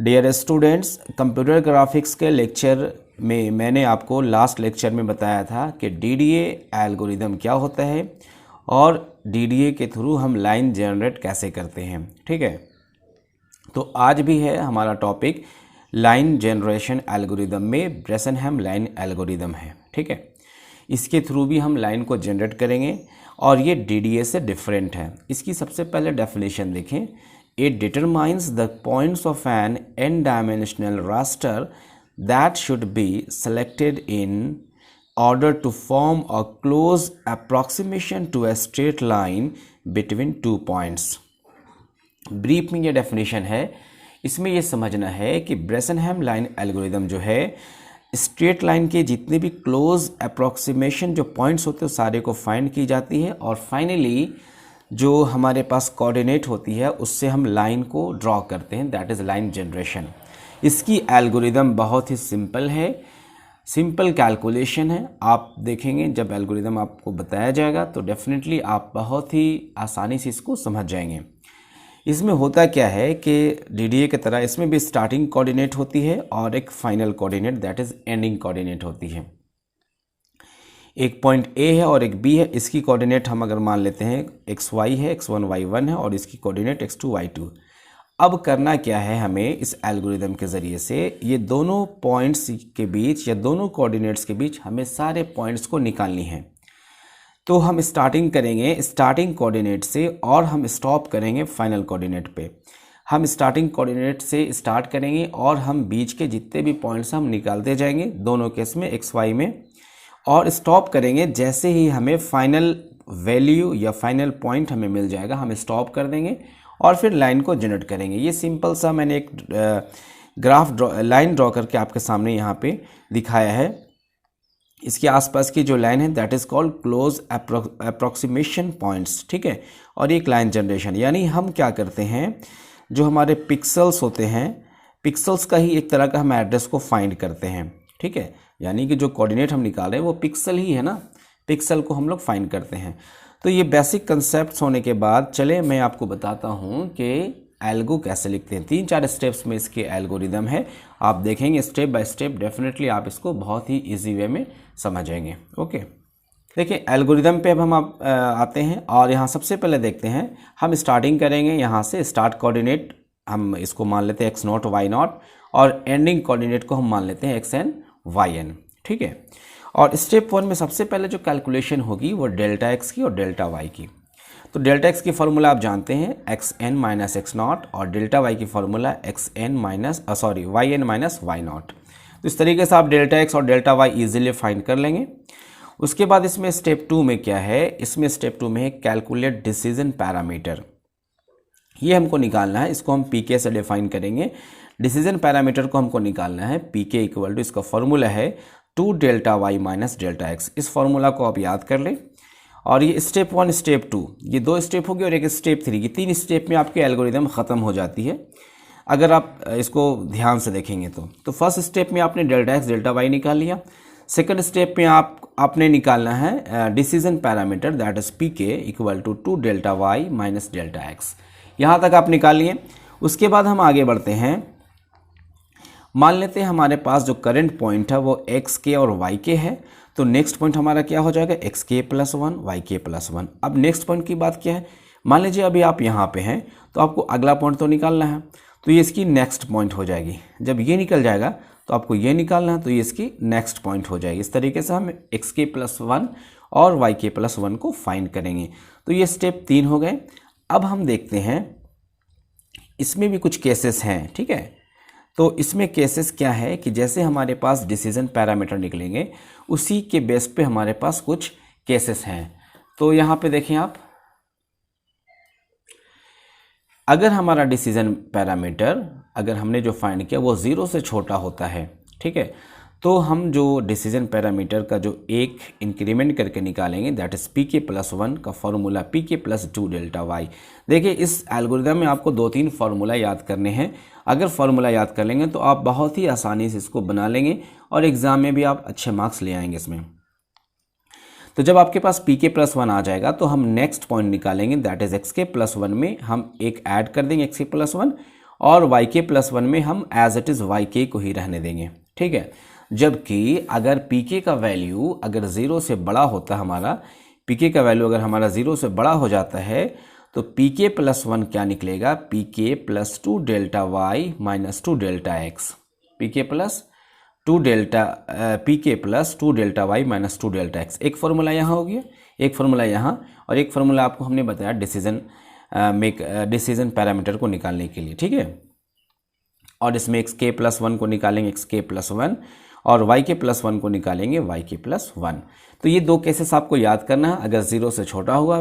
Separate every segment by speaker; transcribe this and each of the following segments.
Speaker 1: Dear students, computer graphics के lecture में मैंने आपको लास्ट लेक्चर में बताया था कि डीडीए एल्गोरिदम क्या होता है और डीडीए के थ्रू हम लाइन जनरेट कैसे करते हैं। ठीक है, तो आज भी है हमारा टॉपिक लाइन जनरेशन एल्गोरिदम में ब्रेसनहम लाइन एल्गोरिदम है। ठीक है, इसके थ्रू भी हम लाइन को जनरेट करेंगे और ये डीडीए से डिफरेंट है। इसकी सबसे पहले डेफिनेशन देखें। It determines the points of an n-dimensional raster that should be selected in order to form a close approximation to a straight line between two points. Brief में ये डेफिनेशन है। इसमें ये समझना है कि ब्रेसनहम लाइन एल्गोरिदम जो है स्ट्रेट लाइन के जितने भी क्लोज अप्रॉक्सीमेशन जो पॉइंट्स होते हैं सारे को फाइंड की जाती है और फाइनली जो हमारे पास कोऑर्डिनेट होती है उससे हम लाइन को ड्रॉ करते हैं, दैट इज़ लाइन जनरेशन। इसकी एल्गोरिदम बहुत ही सिंपल है, सिंपल कैलकुलेशन है। आप देखेंगे जब एल्गोरिदम आपको बताया जाएगा तो डेफिनेटली आप बहुत ही आसानी से इसको समझ जाएंगे। इसमें होता क्या है कि डीडीए की तरह इसमें भी स्टार्टिंग कोऑर्डिनेट होती है और एक final coordinate that is ending coordinate होती है। एक पॉइंट ए है और एक बी है। इसकी कोऑर्डिनेट हम अगर मान लेते हैं xy है, x1 y1 है और इसकी कोऑर्डिनेट x2 y2। अब करना क्या है हमें इस एल्गोरिदम के ज़रिए से ये दोनों पॉइंट्स के बीच या दोनों कोऑर्डिनेट्स के बीच हमें सारे पॉइंट्स को निकालनी है। तो हम स्टार्टिंग करेंगे स्टार्टिंग कोऑर्डिनेट से और हम स्टॉप करेंगे फाइनल कोऑर्डिनेट पे। हम स्टार्टिंग कोऑर्डिनेट से स्टार्ट करेंगे और हम बीच के जितने भी पॉइंट्स हम निकालते जाएंगे दोनों केस में xy में, और स्टॉप करेंगे जैसे ही हमें फाइनल वैल्यू या फाइनल पॉइंट हमें मिल जाएगा हम स्टॉप कर देंगे और फिर लाइन को जनरेट करेंगे। ये सिंपल सा मैंने एक लाइन ड्रॉ करके आपके सामने यहाँ पे दिखाया है। इसके आसपास की जो लाइन है that is called close approximation points. ठीक है, और एक लाइन जनरेशन यानी हम क्या करते हैं, जो हमारे पिक्सल्स होते हैं पिक्सल्स का ही एक तरह का हम एड्रेस को फाइंड करते हैं। ठीक है, यानी कि जो कोऑर्डिनेट हम निकाल रहे हैं वो पिक्सल ही है ना, पिक्सल को हम लोग फाइंड करते हैं। तो ये बेसिक कंसेप्ट्स होने के बाद चले मैं आपको बताता हूँ कि एल्गो कैसे लिखते हैं। 3-4 स्टेप्स में इसके एल्गोरिदम है, आप देखेंगे स्टेप बाय स्टेप, डेफिनेटली आप इसको बहुत ही इजी वे में समझेंगे। ओके, देखिए एल्गोरिदम पे अब हम आते हैं और यहाँ सबसे पहले देखते हैं हम स्टार्टिंग करेंगे यहाँ से। स्टार्ट कोऑर्डिनेट हम इसको मान लेते हैं x0 y0 और एंडिंग कोऑर्डिनेट को हम मान लेते हैं xn yn। ठीक है, और स्टेप 1 में सबसे पहले जो कैलकुलेशन होगी वो डेल्टा x की और डेल्टा y की। तो डेल्टा x की फार्मूला आप जानते हैं xn माइनस x0 और डेल्टा y की फार्मूला yn माइनस y0। तो इस तरीके से आप डेल्टा x और डेल्टा y इजीली फाइंड कर लेंगे। उसके बाद इसमें स्टेप 2 में क्या है, इसमें स्टेप 2 में है कैलकुलेट डिसीजन पैरामीटर। ये हमको निकालना है, इसको हम pk से डिफाइन करेंगे। डिसीजन पैरामीटर को हमको निकालना है pk इक्वल टू, इसका फॉर्मूला है 2 delta y minus delta x। इस फॉर्मूला को आप याद कर लें। और ये स्टेप 1 स्टेप 2 ये 2 स्टेप होगी और एक स्टेप 3, ये 3 स्टेप में आपकी एल्गोरिदम ख़त्म हो जाती है अगर आप इसको ध्यान से देखेंगे तो फर्स्ट स्टेप में आपने डेल्टा x डेल्टा y निकाल लिया। सेकंड स्टेप में आपने निकालना है decision parameter that is pk equal to 2 delta y minus delta x। यहाँ तक आप निकाल लिए। उसके बाद हम आगे बढ़ते हैं। मान लेते हैं हमारे पास जो करंट पॉइंट है वो xk और yk है, तो नेक्स्ट पॉइंट हमारा क्या हो जाएगा xk प्लस 1 yk प्लस 1। अब नेक्स्ट पॉइंट की बात क्या है, मान लीजिए अभी आप यहाँ पे हैं तो आपको अगला पॉइंट तो निकालना है, तो ये इसकी नेक्स्ट पॉइंट हो जाएगी। जब ये निकल जाएगा तो आपको ये निकालना है, तो ये इसकी नेक्स्ट पॉइंट हो जाएगी। इस तरीके से हम xk प्लस 1 और yk प्लस 1 को फाइंड करेंगे। तो ये स्टेप 3 हो गए। अब हम देखते हैं इसमें भी कुछ केसेस हैं। ठीक है, तो इसमें केसेस क्या है कि जैसे हमारे पास डिसीजन पैरामीटर निकलेंगे उसी के बेस पे हमारे पास कुछ केसेस हैं। तो यहाँ पे देखें आप, अगर हमारा डिसीजन पैरामीटर अगर हमने जो फाइंड किया वो 0 से छोटा होता है, ठीक है, तो हम जो डिसीजन पैरामीटर का जो एक इंक्रीमेंट करके निकालेंगे दैट इज़ pk प्लस 1 का formula pk plus 2 delta y। देखिए इस एल्गोरिदम में आपको 2-3 फार्मूला याद करने हैं। अगर फार्मूला याद कर लेंगे तो आप बहुत ही आसानी से इसको बना लेंगे और एग्ज़ाम में भी आप अच्छे मार्क्स ले आएंगे इसमें। तो जब आपके पास pk प्लस 1 आ जाएगा तो हम नेक्स्ट पॉइंट निकालेंगे दैट इज़ xk प्लस 1 में हम एक ऐड कर देंगे xk प्लस 1 और वाई के प्लस वन में हम एज इट इज़ वाई के को ही रहने देंगे, ठीक है। जबकि अगर पी के का वैल्यू अगर 0 से बड़ा होता है हमारा, पी के का वैल्यू अगर हमारा 0 से बड़ा हो जाता है तो पी के प्लस वन क्या निकलेगा, पी के plus 2 delta Y minus 2 delta X, P के plus 2 delta Y minus 2 delta X. एक फॉर्मूला यहाँ हो गया, एक फॉर्मूला यहाँ, और एक फॉर्मूला आपको हमने बताया डिसीजन पैरामीटर को निकालने के लिए, ठीक है। और इसमें एक्स के प्लस वन को निकालेंगे एक्स के प्लस वन, और वाई के प्लस वन को निकालेंगे वाई के प्लस वन। तो ये दो केसेस आपको याद करना है। अगर 0 से छोटा हुआ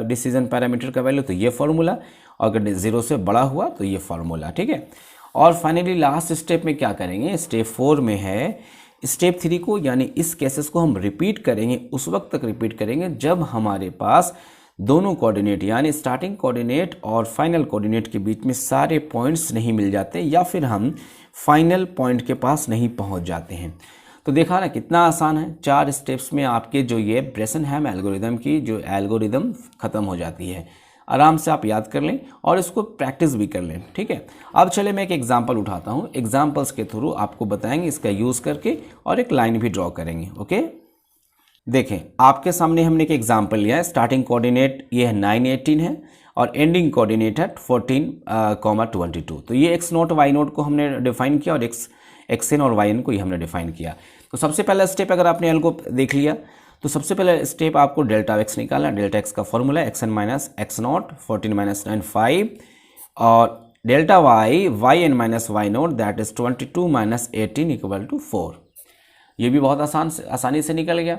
Speaker 1: डिसीजन पैरामीटर का वैल्यू तो ये फॉर्मूला, और अगर 0 से बड़ा हुआ तो ये फॉर्मूला, ठीक है। और फाइनली लास्ट स्टेप में क्या करेंगे, स्टेप 4 में है, स्टेप 3 को यानी इस केसेस को हम रिपीट करेंगे, उस वक्त तक रिपीट करेंगे जब हमारे पास दोनों कोऑर्डिनेट यानी स्टार्टिंग कोऑर्डिनेट और फाइनल कोऑर्डिनेट के बीच में सारे पॉइंट्स नहीं मिल जाते, या फिर हम फाइनल पॉइंट के पास नहीं पहुंच जाते हैं। तो देखा ना कितना आसान है, 4 स्टेप्स में आपके जो ये ब्रेसनहैम एल्गोरिदम की जो एल्गोरिदम ख़त्म हो जाती है। आराम से आप याद कर लें और इसको प्रैक्टिस भी कर लें, ठीक है। अब चले मैं एक एग्जांपल उठाता हूँ, एग्जांपल्स के थ्रू आपको बताएंगे इसका यूज़ करके, और एक लाइन भी ड्रॉ करेंगे, ओके। देखें आपके सामने हमने एक एग्जांपल लिया है, स्टार्टिंग कोऑर्डिनेट ये है 9, 18 है, और एंडिंग कोऑर्डिनेट है 14, 22। तो ये एक्स नोट वाई नोट को हमने डिफाइन किया, और एक्स एन और वाई एन को ही हमने डिफाइन किया। तो सबसे पहला स्टेप अगर आपने एल को देख लिया तो सबसे पहले स्टेप आपको डेल्टा एक्स निकालना। डेल्टा एक्स का formula x n minus x naught 14 minus 9 5, और delta y y n minus y naught that is 22 minus 18 equal to 4। ये भी बहुत आसानी से निकल गया।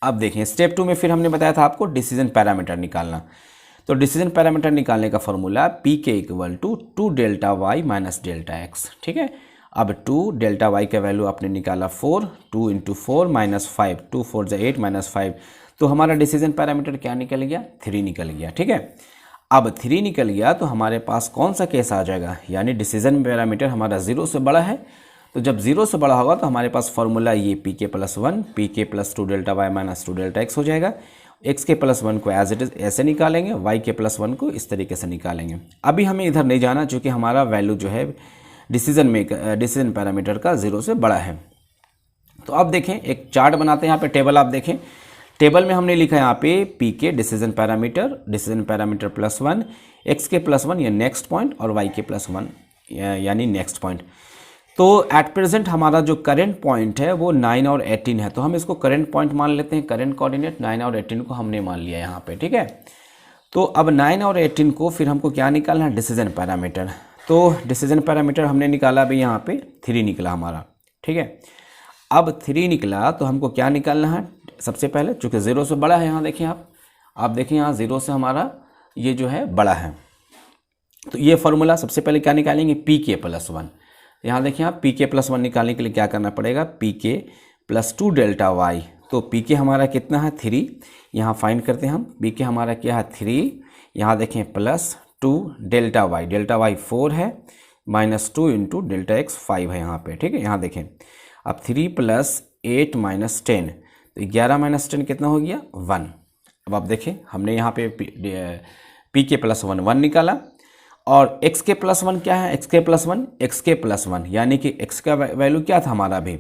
Speaker 1: अब देखें स्टेप 2 में फिर हमने बताया था आपको डिसीजन पैरामीटर निकालना। तो डिसीजन पैरामीटर निकालने का formula p k equal to 2 delta Y minus delta x, ठीक है। अब 2 डेल्टा वाई का वैल्यू आपने निकाला 4, 2 इंटू 4 माइनस 5, 2 4 = 8 माइनस 5, तो हमारा डिसीजन पैरामीटर क्या निकल गया, 3 निकल गया, ठीक है। अब 3 निकल गया तो हमारे पास कौन सा केस आ जाएगा, यानी डिसीजन पैरामीटर हमारा 0 से बड़ा है। तो जब 0 से बड़ा होगा तो हमारे पास फॉर्मूला ये पी के प्लस 1, पी के plus 2 delta Y minus 2 delta x हो जाएगा। एक्स के प्लस 1 को एज इट इज ऐसे निकालेंगे, वाई के प्लस 1 को इस तरीके से निकालेंगे। अभी हमें इधर नहीं जाना चूँकि हमारा वैल्यू जो है डिसीजन पैरामीटर का 0 से बड़ा है। तो अब देखें एक चार्ट बनाते हैं, यहाँ पे टेबल आप देखें, टेबल में हमने लिखा है यहाँ पे पी के डिसीजन पैरामीटर प्लस 1, एक्स के प्लस 1 या नेक्स्ट पॉइंट, और वाई के प्लस 1 यानी नेक्स्ट पॉइंट। तो एट प्रेजेंट हमारा जो करंट पॉइंट है वो 9 और 18 है, तो हम इसको करंट पॉइंट मान लेते हैं। करंट कोऑर्डिनेट 9 और 18 को हमने मान लिया यहाँ पे, ठीक है। तो अब 9 और 18 को फिर हमको क्या निकालना है, डिसीजन पैरामीटर। तो डिसीजन पैरामीटर हमने निकाला अभी यहाँ पे 3 निकला हमारा, ठीक है। अब 3 निकला तो हमको क्या निकालना है, सबसे पहले चूँकि 0 से बड़ा है, यहाँ देखें आप देखें यहाँ 0 से हमारा ये जो है बड़ा है, तो ये फॉर्मूला सबसे पहले क्या निकालेंगे, पी के प्लस 1। यहाँ देखिए आप पी के प्लस 1 निकालने के लिए क्या करना पड़ेगा, पी के प्लस 2 डेल्टा वाई। तो पी के हमारा कितना है 3, यहाँ फाइंड करते हैं हम, पी के हमारा क्या है 3, यहाँ देखें प्लस 2 डेल्टा वाई 4 है, माइनस 2 इंटू डेल्टा एक्स 5 है यहाँ पे, ठीक है। यहाँ देखें अब 3 प्लस 8 माइनस 10, तो 11 माइनस 10 कितना हो गया 1। अब आप देखें हमने यहाँ पे पी के प्लस 1 निकाला, और x के प्लस 1 क्या है, x के प्लस 1 यानी कि x का वैल्यू क्या था हमारा, भी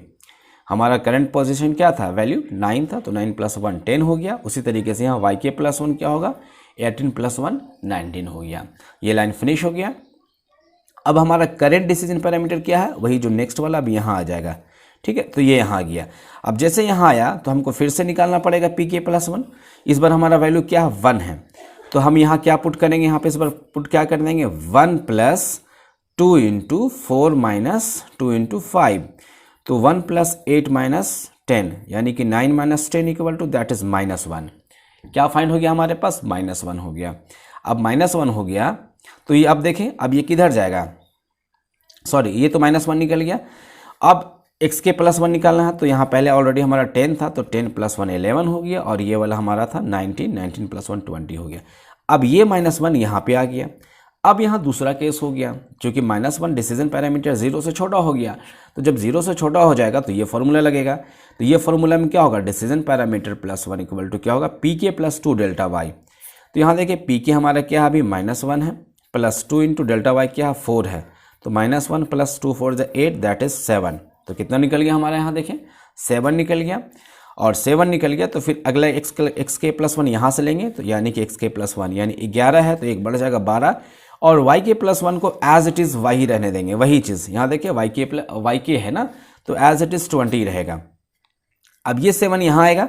Speaker 1: हमारा करंट पोजीशन क्या था, वैल्यू 9 था, तो 9 प्लस 1 10 हो गया। उसी तरीके से यहाँ y के प्लस 1 क्या होगा, 18 प्लस 1 19 हो गया। ये लाइन फिनिश हो गया। अब हमारा करंट डिसीजन पैरामीटर क्या है, वही जो नेक्स्ट वाला अब यहाँ आ जाएगा, ठीक है। तो ये यहाँ आ गया। अब जैसे यहाँ आया तो हमको फिर से निकालना पड़ेगा पी के प्लस 1। इस बार हमारा वैल्यू क्या है 1 है, तो हम यहाँ क्या पुट करेंगे, यहाँ पे इस बार पुट क्या कर देंगे 1 प्लस 2 इंटू 4 माइनस 2 इंटू 5, तो 1 प्लस 8 माइनस 10 यानी कि 9 minus 10 equal to that is -1। क्या फाइंड हो गया हमारे पास, -1 हो गया। अब -1 हो गया तो ये अब देखें अब ये किधर जाएगा, सॉरी ये तो -1 निकल गया। अब x के प्लस 1 निकालना है, तो यहाँ पहले ऑलरेडी हमारा 10 था, तो 10 प्लस 1 11 हो गया, और ये वाला हमारा था 19 प्लस 1 20 हो गया। अब ये -1 यहाँ पे आ गया। अब यहाँ दूसरा केस हो गया, क्योंकि -1 डिसीजन पैरामीटर 0 से छोटा हो गया, तो जब 0 से छोटा हो जाएगा तो ये फॉर्मूला लगेगा। तो ये फॉर्मूला में क्या होगा, decision parameter plus 1 equal to क्या होगा, पी के प्लस 2 डेल्टा वाई। तो यहाँ देखिए पी के हमारा क्या है अभी -1 है, प्लस 2 इंटू डेल्टा वाई क्या है 4 है, तो -1 प्लस 2 4 8 दैट इज 7। तो कितना निकल गया हमारे यहाँ देखें 7 निकल गया, और 7 निकल गया तो फिर अगला एक्स के प्लस 1 यहाँ से लेंगे, तो यानी कि एक्स के प्लस 1 यानी 11 है, तो एक बढ़ जाएगा 12, और वाई के प्लस 1 को एज इट इज़ वही रहने देंगे, वही चीज़ यहाँ देखिए वाई के है ना, तो एज इट इज़ 20 रहेगा। अब ये 7 यहाँ आएगा,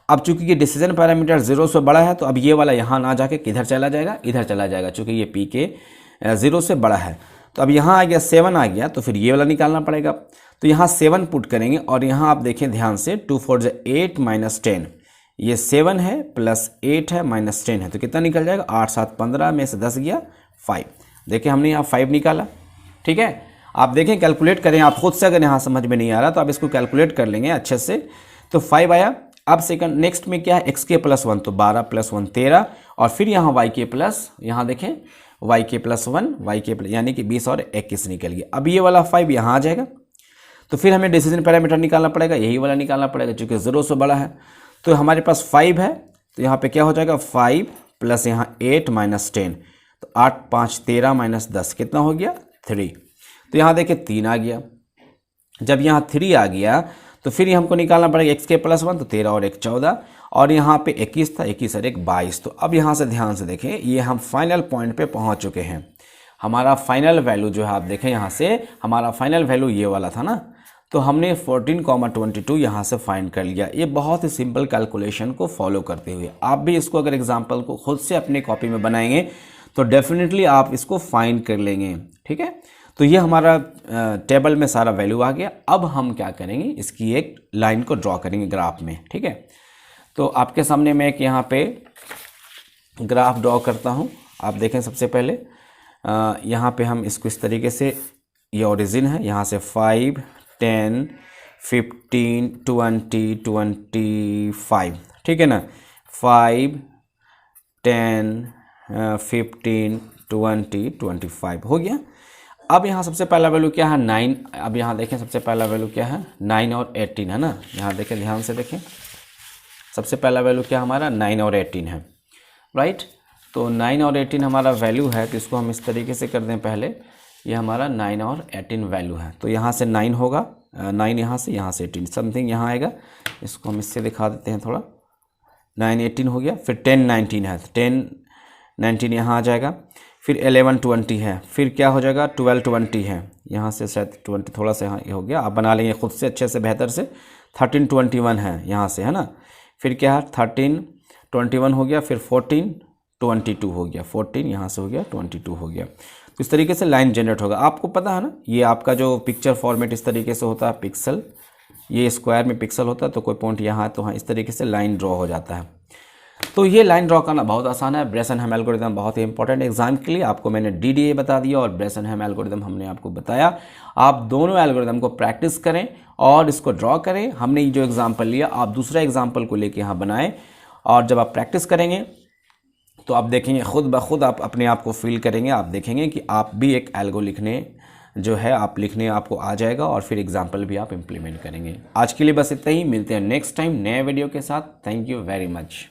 Speaker 1: अब चूंकि ये डिसीजन पैरामीटर 0 से बड़ा है तो अब ये वाला यहाँ ना जाके किधर चला जाएगा, इधर चला जाएगा, चूंकि ये पी के 0 से बड़ा है। तो अब यहाँ आ गया 7 आ गया, तो फिर ये वाला निकालना पड़ेगा, तो यहाँ 7 पुट करेंगे, और यहाँ आप देखें ध्यान से 2 4 8 माइनस 10, ये 7 है प्लस 8 है माइनस 10 है, तो कितना निकल जाएगा 8 7 15 में से 10 गया 5। देखिए हमने यहाँ 5 निकाला, ठीक है। आप देखें कैलकुलेट करें आप खुद से, अगर यहाँ समझ में नहीं आ रहा तो आप इसको कैलकुलेट कर लेंगे अच्छे से। तो 5 आया। अब सेकंड नेक्स्ट में क्या है एक्स के प्लस 1, तो 12 प्लस 1 13, और फिर यहाँ वाई के प्लस, यहाँ देखें वाई के प्लस 1 वाई के प्लस, यानी कि 20 और 21 निकल गया। अब ये वाला 5 यहाँ आ जाएगा, तो फिर हमें डिसीजन पैरामीटर निकालना पड़ेगा, यही वाला निकालना पड़ेगा चूँकि 0 से बड़ा है। तो हमारे पास 5 है, तो यहाँ पे क्या हो जाएगा 5 प्लस यहाँ 8 माइनस 10, तो 8 5 13 माइनस 10 कितना हो गया 3। तो यहाँ देखिए 3 आ गया। जब यहाँ 3 आ गया तो फिर हमको निकालना पड़ेगा एक्स के प्लस 1, तो 13 और 1 14, और यहाँ पे 21 था, 21 और 1 22। तो अब यहाँ से ध्यान से देखें, ये हम फाइनल पॉइंट पे पहुँच चुके हैं। हमारा फाइनल वैल्यू जो है आप देखें यहाँ से, हमारा फाइनल वैल्यू ये वाला था ना, तो हमने 14,22 यहाँ से फाइंड कर लिया। ये बहुत ही सिंपल कैलकुलेशन को फॉलो करते हुए आप भी इसको अगर एग्जाम्पल को खुद से अपनी कॉपी में बनाएंगे तो डेफिनेटली आप इसको फाइंड कर लेंगे, ठीक है। तो ये हमारा टेबल में सारा वैल्यू आ गया। अब हम क्या करेंगे, इसकी एक लाइन को ड्रॉ करेंगे ग्राफ में, ठीक है। तो आपके सामने मैं एक यहाँ पे ग्राफ ड्रॉ करता हूँ। आप देखें सबसे पहले यहाँ पे हम इसको इस तरीके से, ये ओरिजिन है, यहाँ से 5 10 15 20 25, ठीक है ना, 5 10 15 20 25 हो गया। अब यहाँ सबसे पहला वैल्यू क्या है 9। अब यहाँ देखें सबसे पहला वैल्यू क्या है 9 और 18 है ना, यहाँ देखें ध्यान से देखें, सबसे पहला वैल्यू क्या हमारा 9 और 18 है, राइट। तो 9 और 18 हमारा वैल्यू है, तो इसको हम इस तरीके से कर दें पहले, ये हमारा 9 और 18 वैल्यू है। तो यहाँ से 9 होगा, 9 यहाँ से 18 समथिंग यहाँ आएगा, इसको हम इससे दिखा देते हैं थोड़ा, 9 18 हो गया। फिर 10 19 है, 10 19 यहाँ आ जाएगा। फिर 11 20 है, फिर क्या हो जाएगा 12 20 है, यहाँ से शायद 20 थोड़ा सा यहाँ हो गया, आप बना लेंगे खुद से अच्छे से बेहतर से। 13 21 है यहाँ से, है ना। फिर क्या है 13 21 हो गया, फिर 14 22 हो गया, 14 यहाँ से हो गया 22 हो गया। तो इस तरीके से लाइन जनरेट होगा। आपको पता है ना, ये आपका जो पिक्चर फॉर्मेट इस तरीके से होता है, पिक्सल, ये स्क्वायर में पिक्सल होता है, तो कोई पॉइंट यहाँ, तो हाँ इस तरीके से लाइन ड्रॉ हो जाता है। तो ये लाइन ड्रॉ करना बहुत आसान है। ब्रेसन-हैम एल्गोरिथम बहुत ही इंपॉर्टेंट एग्जाम के लिए। आपको मैंने DDA बता दिया और ब्रेसन-हैम एल्गोरिथम हमने आपको बताया। आप दोनों एल्गोरिथम को प्रैक्टिस करें और इसको ड्रॉ करें। हमने जो एग्जाम्पल लिया आप दूसरा एग्जाम्पल को लेके यहाँ बनाएं, और जब आप प्रैक्टिस करेंगे तो आप देखेंगे खुद ब खुद आप अपने आप को फील करेंगे, आप देखेंगे कि आप भी एक एल्गो लिखने जो है आप लिखने आपको आ जाएगा, और फिर एग्जाम्पल भी आप इम्प्लीमेंट करेंगे। आज के लिए बस इतना ही, मिलते हैं नेक्स्ट टाइम नए वीडियो के साथ। Thank you very much.